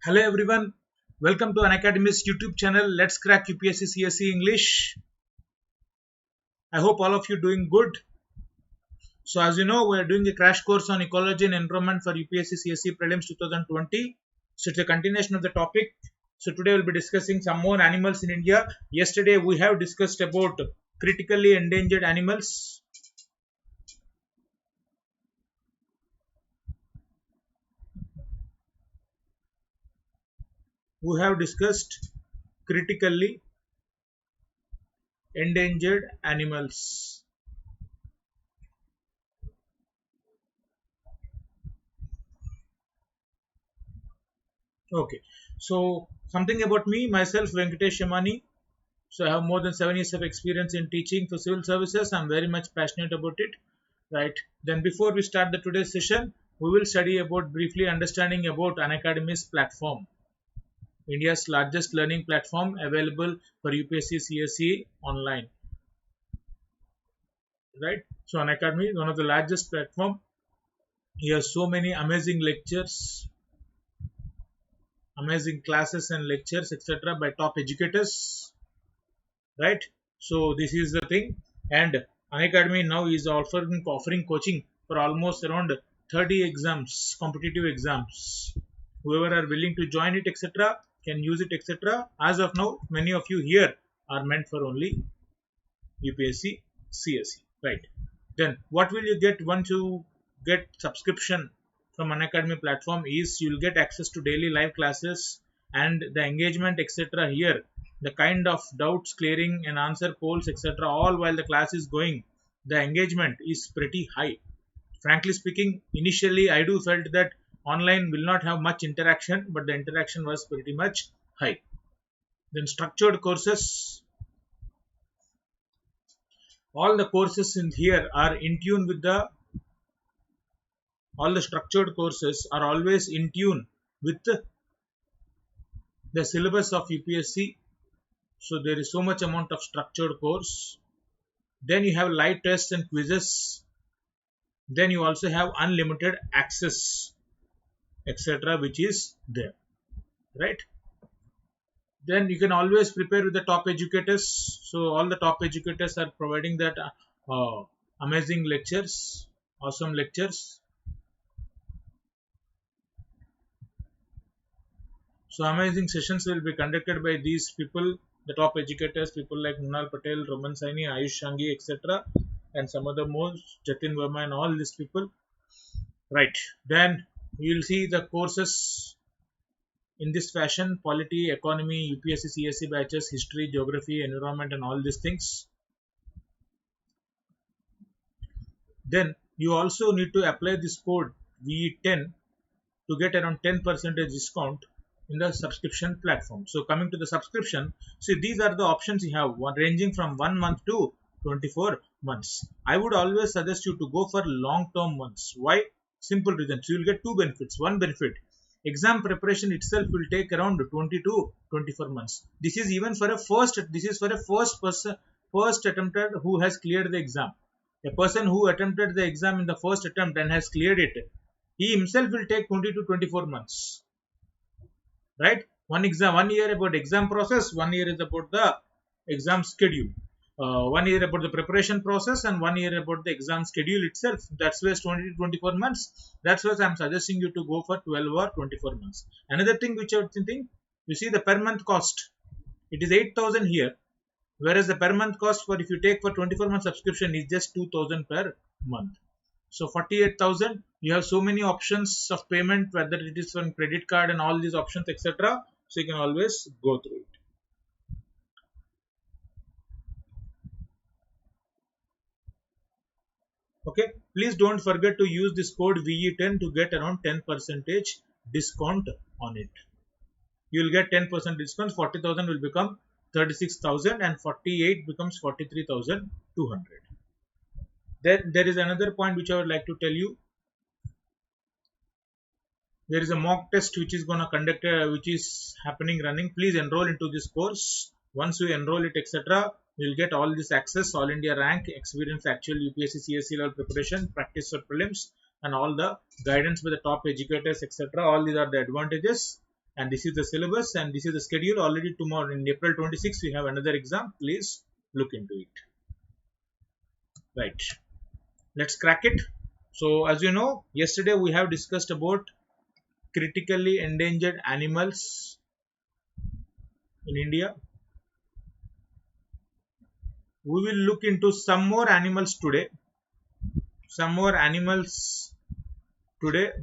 Hello everyone, welcome to Unacademy's YouTube channel. Let's crack UPSC CSE English. I hope all of you doing good. So as you know, we are doing a crash course on ecology and environment for UPSC CSE Prelims 2020. So it's a continuation of the topic. So today we'll be discussing some more animals in India. Yesterday we have discussed about critically endangered animals. We have discussed critically endangered animals. Okay, so something about me, myself, Venkatesh Yamani. So I have more than 7 years of experience in teaching for civil services. I'm very much passionate about it. Right. Then before we start the today's session, we will study about briefly understanding about Unacademy's platform, India's largest learning platform available for UPSC CSE online. Right. So Unacademy is one of the largest platform. He has so many amazing lectures, amazing classes and lectures, etc. by top educators. Right. So this is the thing, and Unacademy now is offering coaching for almost around 30 exams, competitive exams. Whoever are willing to join it, etc., can use it, etc. As of now, many of you here are meant for only UPSC CSE. Right. Then what will you get once you get subscription from Unacademy platform is you will get access to daily live classes and the engagement, etc. here, the kind of doubts clearing and answer polls, etc. all while the class is going, the engagement is pretty high. Frankly speaking, initially I do felt that online will not have much interaction, but the interaction was pretty much high. Then structured courses, all the courses in here are in tune with the all the structured courses are always in tune with the syllabus of UPSC. So there is so much amount of structured course. Then you have live tests and quizzes. Then you also have unlimited access, etc., which is there, right? Then you can always prepare with the top educators. So all the top educators are providing that amazing lectures, awesome lectures. So amazing sessions will be conducted by these people, the top educators, people like Munal Patel, Roman Saini, Ayush Shangi, etc., and some other more, Jatin Verma, and all these people. Right. Then you will see the courses in this fashion: polity, economy, UPSC, CSE batches, history, geography, environment, and all these things. Then you also need to apply this code VE10 to get around 10% discount in the subscription platform. So coming to the subscription, see these are the options you have, one ranging from 1 month to 24 months. I would always suggest you to go for long term ones. Why? Simple reason. So you will get two benefits. One benefit, exam preparation itself will take around 20 to 24 months. This is even for a first person, first attempter who has cleared the exam. A person who attempted the exam in the first attempt and has cleared it, he himself will take 20 to 24 months, right? One year about exam process, 1 year is about the exam schedule, 1 year about the preparation process, and 1 year about the exam schedule itself. That's why it's 20 to 24 months. That's why I'm suggesting you to go for 12 or 24 months. Another thing which I think, you see the per month cost, it is 8,000 here, whereas the per month cost for if you take for 24 month subscription is just 2,000 per month. So 48,000, you have so many options of payment, whether it is on credit card and all these options, etc. So you can always go through it. Okay, please don't forget to use this code VE10 to get around 10% discount on it. You will get 10% discount. 40,000 will become 36,000 and 48 becomes 43,200. Then there is another point which I would like to tell you. There is a mock test which is going to conduct, which is happening running. Please enroll into this course. Once you enroll it, etc., you will get all this access, all India rank, experience, actual UPSC CSE level preparation, practice for prelims, and all the guidance by the top educators, etc. All these are the advantages. And this is the syllabus and this is the schedule. Already tomorrow in April 26 we have another exam. Please look into it. Right, let's crack it. So as you know, yesterday we have discussed about critically endangered animals in India. We will look into some more animals today.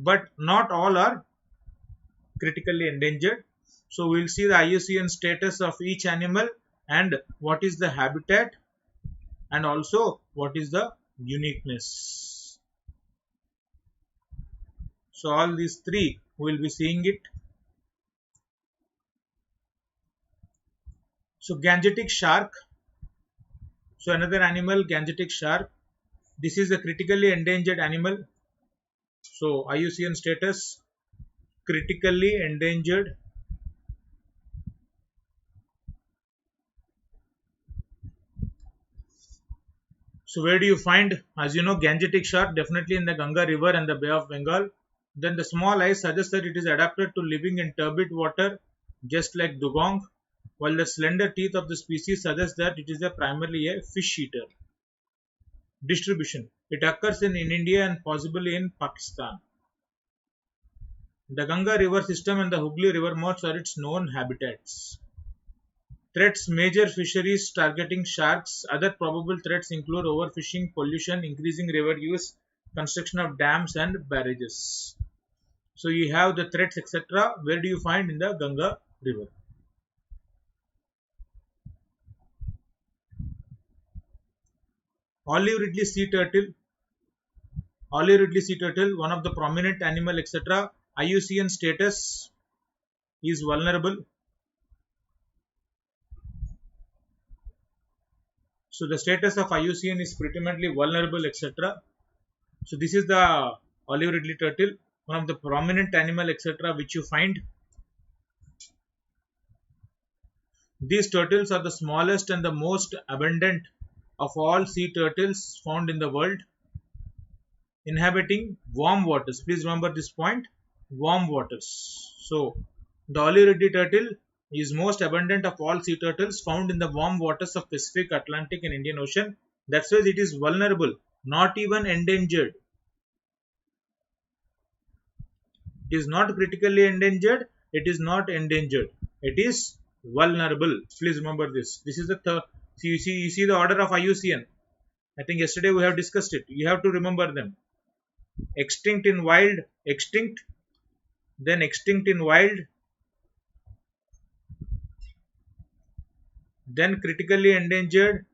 But not all are critically endangered. So we will see the IUCN status of each animal and what is the habitat and also what is the uniqueness. So all these three we will be seeing it. So Gangetic shark. So another animal, Gangetic shark. This is a critically endangered animal. So IUCN status, critically endangered. So where do you find? As you know, Gangetic shark definitely in the Ganga river and the Bay of Bengal. Then the small eyes suggest that it is adapted to living in turbid water, just like dugong, while the slender teeth of the species suggest that it is primarily a fish eater. Distribution. It occurs in India and possibly in Pakistan. The Ganga river system and the Hooghly river mouths are its known habitats. Threats: major fisheries targeting sharks. Other probable threats include overfishing, pollution, increasing river use, construction of dams and barrages. So you have the threats, etc. Where do you find? In the Ganga river. Olive Ridley sea turtle. Olive Ridley sea turtle, one of the prominent animal, etc. IUCN status is vulnerable. So the status of IUCN is pretty much vulnerable, etc. So this is the Olive Ridley turtle, one of the prominent animal, etc. which you find. These turtles are the smallest and the most abundant of all sea turtles found in the world, inhabiting warm waters. Please remember this point, warm waters. So the Olive Ridley turtle is most abundant of all sea turtles found in the warm waters of Pacific, Atlantic and Indian Ocean. That's why it is vulnerable, not even endangered. It is not critically endangered, it is not endangered, it is vulnerable. Please remember this. This is the third. You see the order of IUCN. I think yesterday we have discussed it. You have to remember them. Extinct in wild, extinct, then extinct in wild, then critically endangered,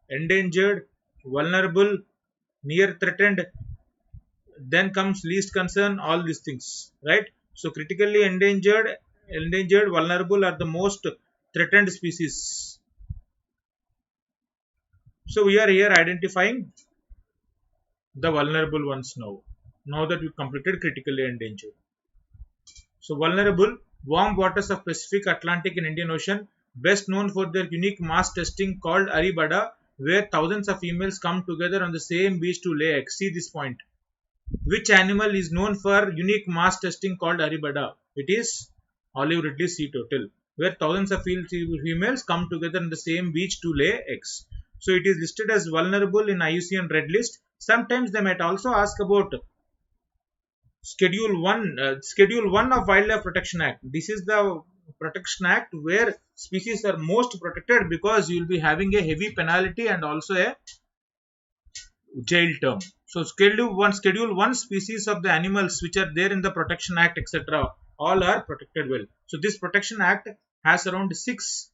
endangered, vulnerable, near threatened, then comes least concern, all these things, right? So critically endangered, vulnerable are the most threatened species. So we are here identifying the vulnerable ones now that we completed critically endangered. So vulnerable, warm waters of Pacific, Atlantic and Indian Ocean, best known for their unique mass testing called Aribada, where thousands of females come together on the same beach to lay eggs. See this point. Which animal is known for unique mass testing called Aribada? It is Olive Ridley sea turtle, where thousands of females come together on the same beach to lay eggs. So it is listed as vulnerable in IUCN Red List. Sometimes they might also ask about Schedule 1 of Wildlife Protection Act. This is the Protection Act where species are most protected because you will be having a heavy penalty and also a jail term. So Schedule 1 species of the animals which are there in the Protection Act, etc. all are protected well. So this Protection Act has around 6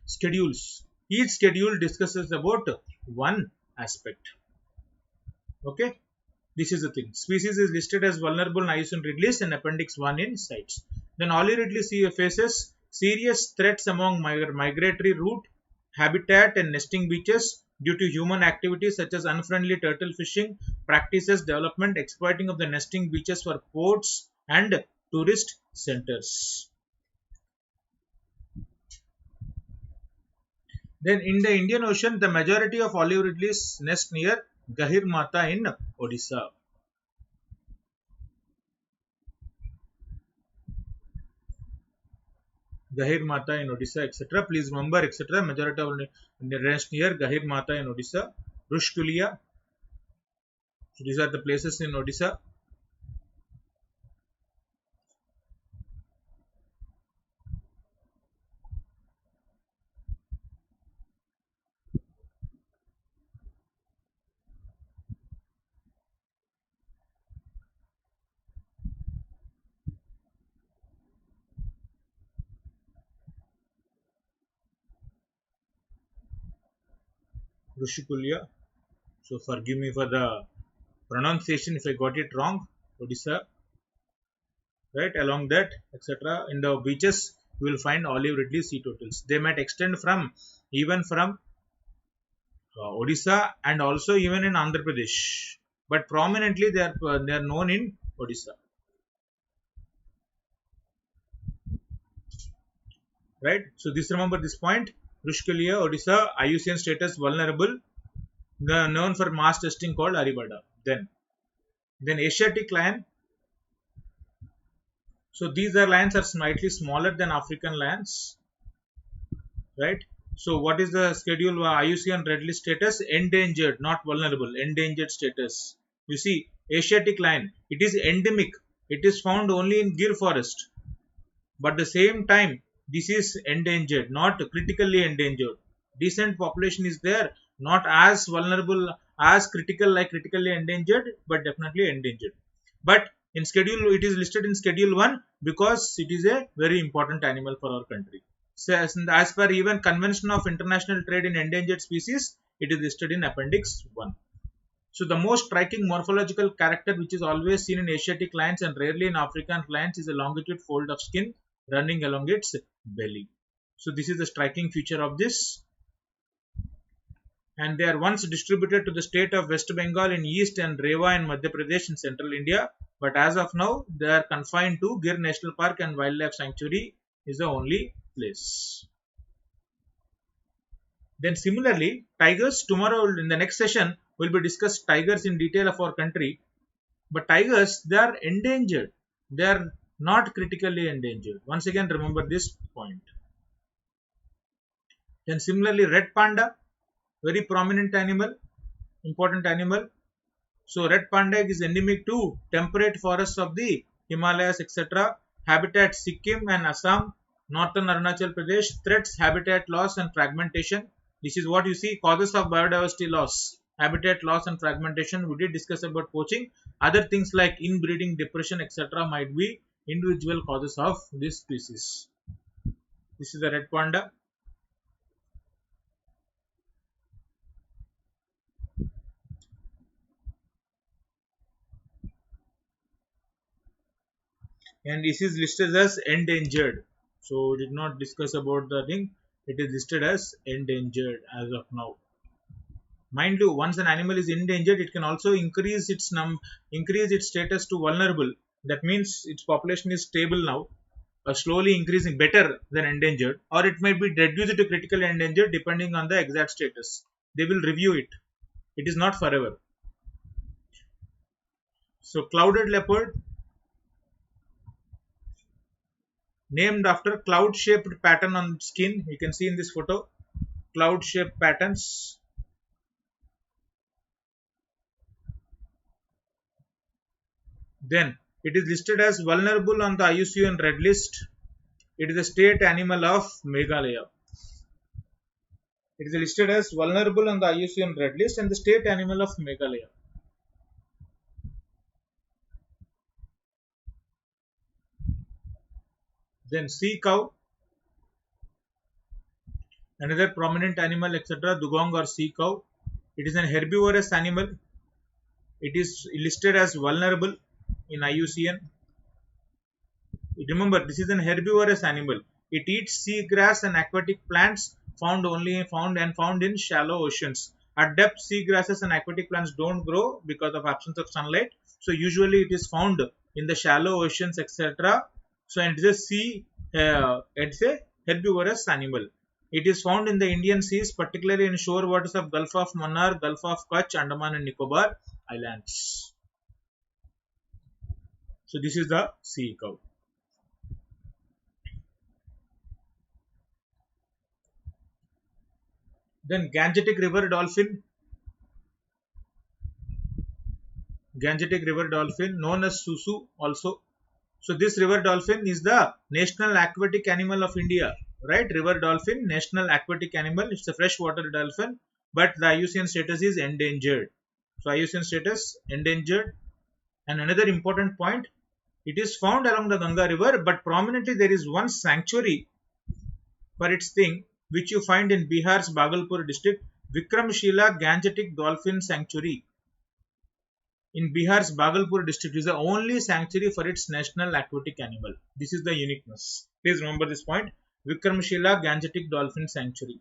schedules. Each schedule discusses about one aspect. Okay. This is the thing. Species is listed as vulnerable in IUCN Red List and Appendix 1 in CITES. Then Olive Ridley sea faces serious threats among migratory route, habitat and nesting beaches due to human activities such as unfriendly turtle fishing practices, development, exploiting of the nesting beaches for ports and tourist centers. Then in the Indian Ocean, the majority of Olive Ridleys nest near Gahirmata in Odisha. Gahir Mata in Odisha, etc. Please remember, etc. Majority of rest near Gahir Mata in Odisha. Rushkulia. So these are the places in Odisha. Rushkulia. So forgive me for the pronunciation if I got it wrong. Odisha, right? Along that, etc. In the beaches, you will find olive ridley sea turtles. They might extend from even from Odisha and also even in Andhra Pradesh, but prominently they are known in Odisha, right? So this remember this point. Rushkulia, Odisha, IUCN status vulnerable, known for mass testing called Arivada. Then Asiatic lion. So these are lions are slightly smaller than African lions, right? So what is the schedule IUCN red list status? Endangered, not vulnerable. Endangered status. You see, Asiatic lion. It is endemic. It is found only in Gir forest. But the same time, this is endangered, not critically endangered. Decent population is there, not as vulnerable as critical like critically endangered, but definitely endangered. But in schedule, it is listed in schedule 1 because it is a very important animal for our country. So as per even convention of international trade in endangered species, it is listed in appendix 1. So the most striking morphological character which is always seen in Asiatic lions and rarely in African lions is a longitude fold of skin running along its belly. So this is the striking feature of this. And they are once distributed to the state of West Bengal in east and Rewa in Madhya Pradesh in central India. But as of now, they are confined to Gir National Park and Wildlife Sanctuary is the only place. Then similarly, tigers, tomorrow in the next session, will be discussed tigers in detail of our country. But tigers, they are endangered. They are not critically endangered. Once again, remember this point. Then similarly, red panda, very prominent animal, important animal. So red panda is endemic to temperate forests of the Himalayas, etc. Habitat Sikkim and Assam, northern Arunachal Pradesh. Threats, habitat loss and fragmentation. This is what you see, causes of biodiversity loss, habitat loss and fragmentation. We did discuss about poaching. Other things like inbreeding, depression, etc. might be individual causes of this species. This is the red panda. And this is listed as endangered. So we did not discuss about the thing. It is listed as endangered as of now. Mind you, once an animal is endangered, it can also increase increase its status to vulnerable. That means its population is stable now, slowly increasing, better than endangered, or it might be reduced to critically endangered depending on the exact status. They will review it. It is not forever. So clouded leopard, named after cloud shaped pattern on skin. You can see in this photo cloud shaped patterns. Then it is listed as vulnerable on the IUCN red list. It is a state animal of Meghalaya. It is listed as vulnerable on the IUCN red list and the state animal of Meghalaya. Then sea cow, another prominent animal, etc. Dugong or sea cow. It is an herbivorous animal. It is listed as vulnerable in IUCN. Remember, this is an herbivorous animal. It eats sea grass and aquatic plants found in shallow oceans. At depth, sea grasses and aquatic plants don't grow because of absence of sunlight. So usually it is found in the shallow oceans, etc. So it is it's a herbivorous animal. It is found in the Indian seas, particularly in shore waters of Gulf of Mannar, Gulf of Kutch, Andaman and Nicobar Islands. So this is the sea cow. Then Gangetic River dolphin, Gangetic River dolphin known as Susu also. So this river dolphin is the national aquatic animal of India, right? River dolphin, national aquatic animal. It's a freshwater dolphin, but the IUCN status is endangered. So IUCN status endangered. And another important point, it is found along the Ganga river, but prominently there is one sanctuary for its thing, which you find in Bihar's Bhagalpur district, Vikramshila Gangetic Dolphin Sanctuary. In Bihar's Bhagalpur district is the only sanctuary for its national aquatic animal. This is the uniqueness. Please remember this point. Vikramshila Gangetic Dolphin Sanctuary.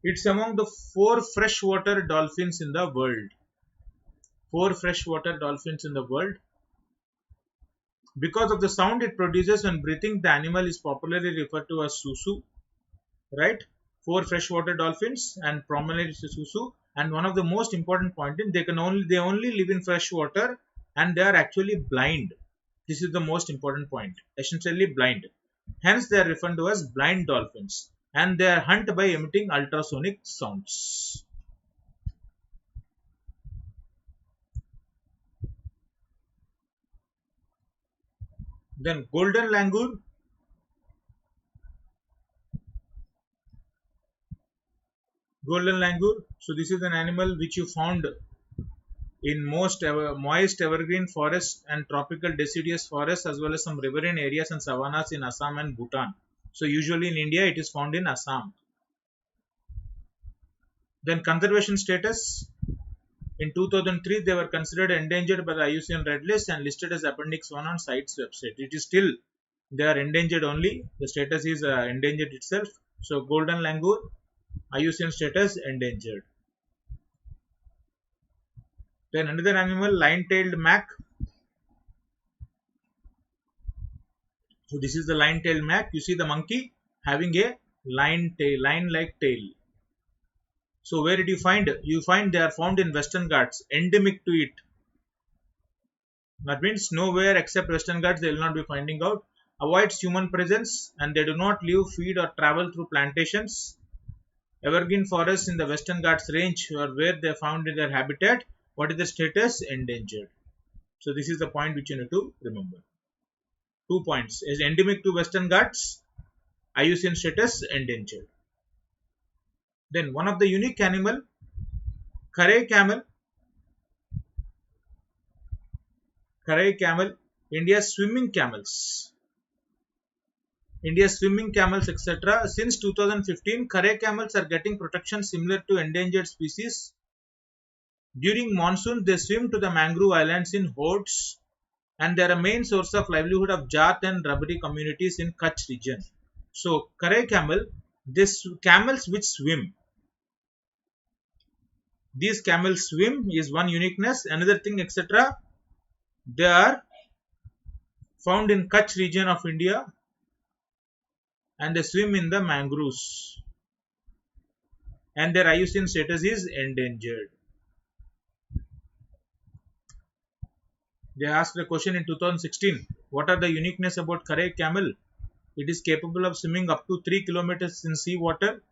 It's among the 4 freshwater dolphins in the world. 4 freshwater dolphins in the world. Because of the sound it produces when breathing, the animal is popularly referred to as Susu. Right? 4 freshwater dolphins and prominently Susu. And one of the most important point is they only live in fresh water and they are actually blind. This is the most important point. Essentially blind. Hence they are referred to as blind dolphins. And they are hunt by emitting ultrasonic sounds. Then golden langur. Golden langur. So this is an animal which you found in most moist evergreen forests and tropical deciduous forests, as well as some riverine areas and savannas in Assam and Bhutan. So usually in India it is found in Assam. Then conservation status. In 2003 they were considered endangered by the IUCN Red List and listed as Appendix 1 on CITES website. It is still, they are endangered only. The status is endangered itself. So golden langur, IUCN status endangered. Then another animal, line-tailed mac. So this is the line-tailed mac. You see the monkey having a line-like tail. So where did you find? You find they are found in Western Ghats, endemic to it. That means nowhere except Western Ghats they will not be finding out. Avoids human presence and they do not live, feed or travel through plantations. Evergreen forests in the Western Ghats range or where they are found in their habitat. What is the status? Endangered. So this is the point which you need to remember. 2 points. Is endemic to Western Ghats, IUCN status endangered. Then one of the unique animal, Karay camel. Karay camel, India's swimming camels. India's swimming camels, etc. Since 2015, Karay camels are getting protection similar to endangered species. During monsoon, they swim to the mangrove islands in hordes and they are a main source of livelihood of Jat and Rabari communities in Kutch region. So, Karay camel, these camels which swim. These camels swim is one uniqueness. Another thing, etc. They are found in Kutch region of India and they swim in the mangroves. And their IUCN status is endangered. They asked a question in 2016. What are the uniqueness about Karay camel? It is capable of swimming up to 3 kilometers in sea water,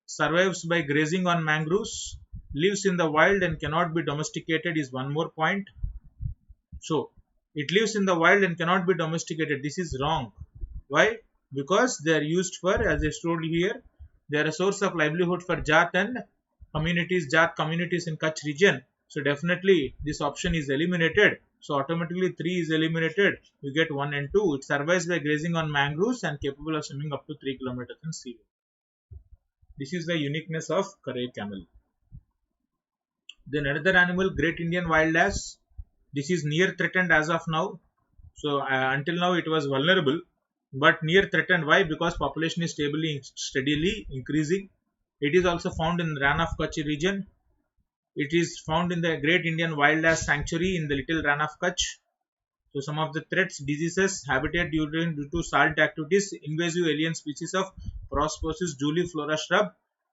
survives by grazing on mangroves, lives in the wild and cannot be domesticated is one more point. So, it lives in the wild and cannot be domesticated. This is wrong. Why? Because they are used for, as I told here, they are a source of livelihood for Jat and communities, Jat communities in Kutch region. So, definitely this option is eliminated. So, automatically 3 is eliminated. You get 1 and 2. It survives by grazing on mangroves and capable of swimming up to 3 kilometers in sea. This is the uniqueness of Karay camel. Then another animal, Great Indian Wild Ass. This is near threatened as of now. So until now it was vulnerable, but near threatened. Why? Because population is steadily increasing. It is also found in Rann of Kutch region. It is found in the Great Indian Wild Ass Sanctuary in the Little Rann of Kutch. So some of the threats, diseases, habitat due to salt activities, invasive alien species of Prosopis juliflora shrub,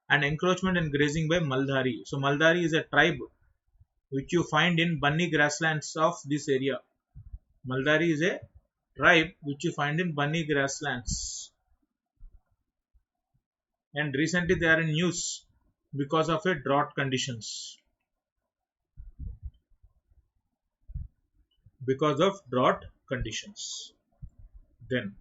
and encroachment and grazing by Maldhari. So Maldhari is a tribe which you find in bunny grasslands of this area. Maldhari is a tribe which you find in bunny grasslands. and recently they are in news because of a drought conditions. Because of drought conditions. Then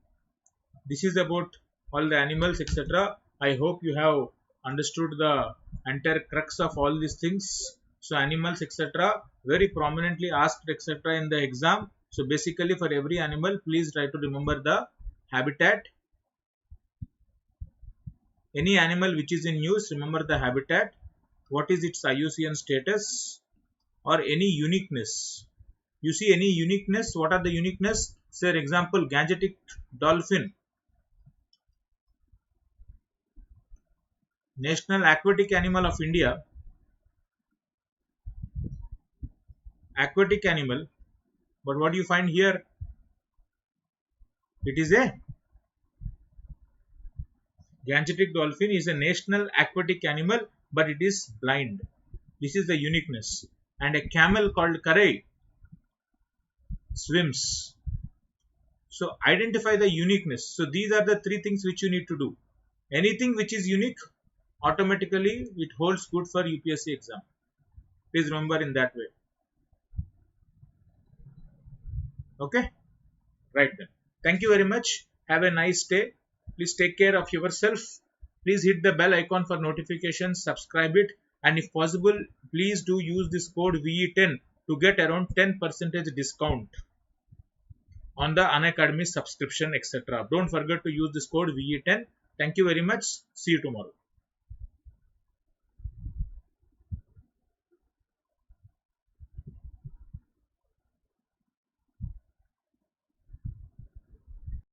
this is about all the animals, etc. I hope you have understood the entire crux of all these things. So animals, etc. very prominently asked, etc. in the exam. So basically for every animal, please try to remember the habitat. Any animal which is in use, remember the habitat. What is its IUCN status or any uniqueness. You see any uniqueness, what are the uniqueness? Say example, Gangetic dolphin, national aquatic animal of India, aquatic animal, but what do you find here? It is a Gangetic dolphin is a national aquatic animal, but it is blind. This is the uniqueness. And a camel called Karai swims. So identify the uniqueness. So these are the three things which you need to do. Anything which is unique, automatically it holds good for UPSC exam. Please remember in that way. Okay, right then. Thank you very much. Have a nice day. Please take care of yourself. Please hit the bell icon for notifications, subscribe it, and if possible, please do use this code VE10 to get around 10% discount on the Unacademy subscription, etc. Don't forget to use this code VE10. Thank you very much. See you tomorrow.